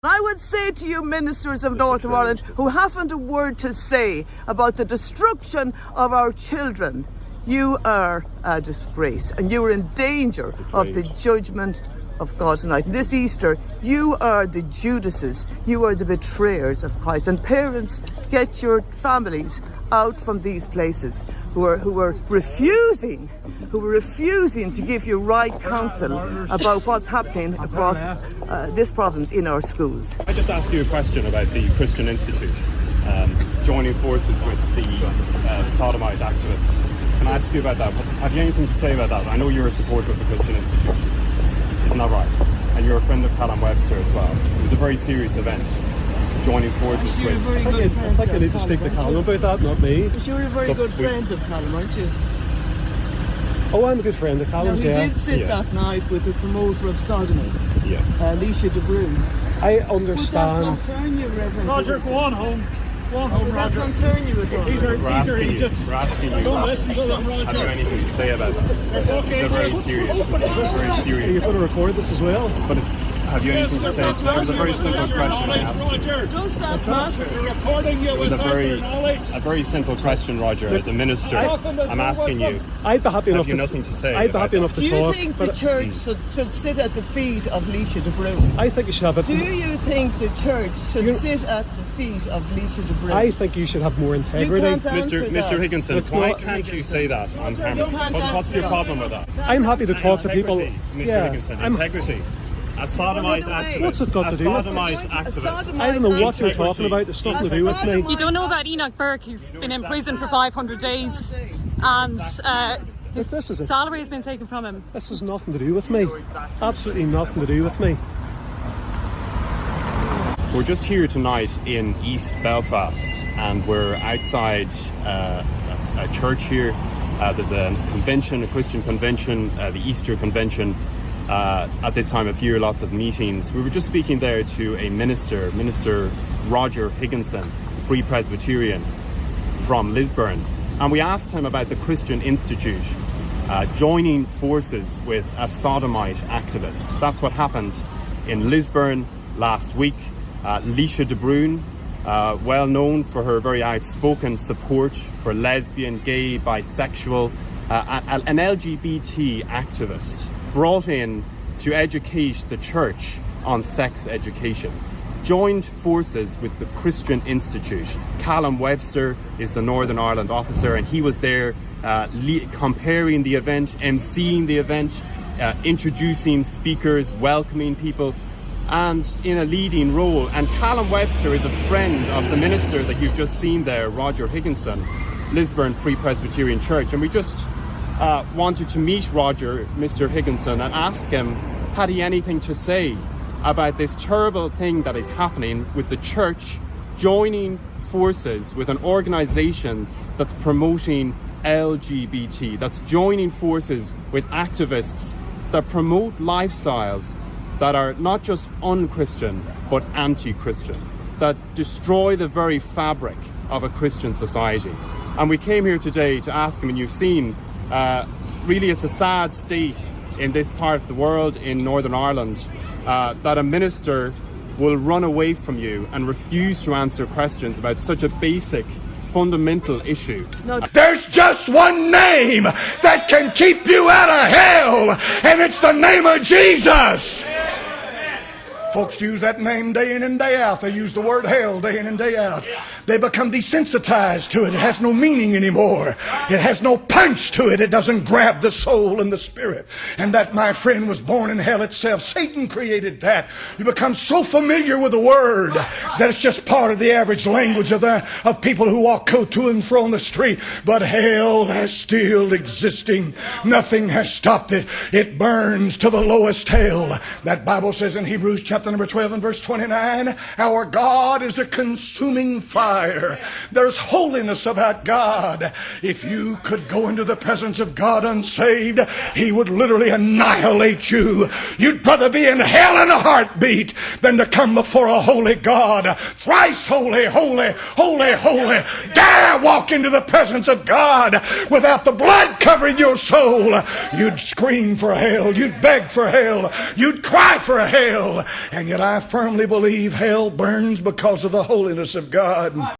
I would say to you ministers of Northern Ireland who haven't a word to say about the destruction of our children, you are a disgrace and you are in danger of the judgment of God tonight. And this Easter, you are the Judases, you are the betrayers of Christ. And parents, get your families out from these places who are refusing to give you right counsel about what's happening across this province in our schools. I just ask you a question about the Christian Institute joining forces with the Sodomite activists. Can I ask you about that? Have you anything to say about that? I know you're a supporter of the Christian Institute. Isn't that right? And you're a friend of Callum Webster as well. It was a very serious event. Joining forces with... I think I need to speak to Callum about that, not me. But you're a very good friend of Callum, aren't you? Oh, I'm a good friend of Callum's, yeah. He did sit that night with the promoter of Sodomy, Alicia de Bruin. I understand. Would that concern you, Reverend? Roger, go on home. Go on home, Would that Roger. concern you at all? We're asking you, Don't listen to them, Roger. have you anything to say about that? It's very serious. Are you going to record this as well? But have you anything to say? It was a very simple question I asked. Roger, Does that matter? we're recording you It was with a very simple question, Roger. As a minister, I'm asking you. I'd be happy enough Have you nothing to say? I'd be happy enough to Do you talk. think the church should sit at the feet of Alicia de Bruin? I think you should have it. Do you think the church should sit at the feet of Alicia de Bruin? I think you should have more integrity. You can't answer that. Mr. Higginson, Look, why what- can't you say that on camera? What's your problem with that? I'm happy to talk to people. Mr. Yeah, Higginson, integrity. A sodomite activist. What's it got to do with it? I don't know what you're talking about. It's nothing to do with me. You don't know about Enoch Burke. He's been in prison for 500 days and his salary has been taken from him. This has nothing to do with me. Absolutely nothing to do with me. We're just here tonight in East Belfast and we're outside a church here. There's a convention, a Christian convention, the Easter convention. At this time of year, lots of meetings. We were just speaking there to a Minister Roger Higginson, Free Presbyterian from Lisburn, and we asked him about the Christian Institute joining forces with a Sodomite activist. That's what happened in Lisburn last week. Alicia de Bruin, well known for her very outspoken support for lesbian, gay, bisexual, an LGBT activist, brought in to educate the church on sex education, joined forces with the Christian Institute. Callum Webster is the Northern Ireland officer and he was there comparing the event, emceeing the event, introducing speakers, welcoming people and in a leading role. And Callum Webster is a friend of the minister that you've just seen there, Roger Higginson, Lisburn Free Presbyterian Church. And we just wanted to meet Roger, Mr. Higginson, and ask him, had he anything to say about this terrible thing that is happening with the church joining forces with an organisation that's promoting LGBT, that's joining forces with activists that promote lifestyles that are not just un-Christian, but anti-Christian, that destroy the very fabric of a Christian society. And we came here today to ask him, and you've seen really it's a sad state in this part of the world, in Northern Ireland, that a minister will run away from you and refuse to answer questions about such a basic, fundamental issue. There's just one name that can keep you out of hell, and it's the name of Jesus. Folks use that name day in and day out. They use the word hell day in and day out. They become desensitized to it. It has no meaning anymore. It has no punch to it. It doesn't grab the soul and the spirit. And that, my friend, was born in hell itself. Satan created that. You become so familiar with the word that it's just part of the average language of people who walk to and fro on the street. But hell is still existing. Nothing has stopped it. It burns to the lowest hell. That Bible says in Hebrews chapter number 12 and verse 29, our God is a consuming fire. There's holiness about God. If you could go into the presence of God unsaved, He would literally annihilate you. You'd rather be in hell in a heartbeat than to come before a holy God. Thrice holy, holy, holy, holy. Dare walk into the presence of God without the blood covering your soul. You'd scream for hell. You'd beg for hell. You'd cry for hell. And yet I firmly believe hell burns because of the holiness of God.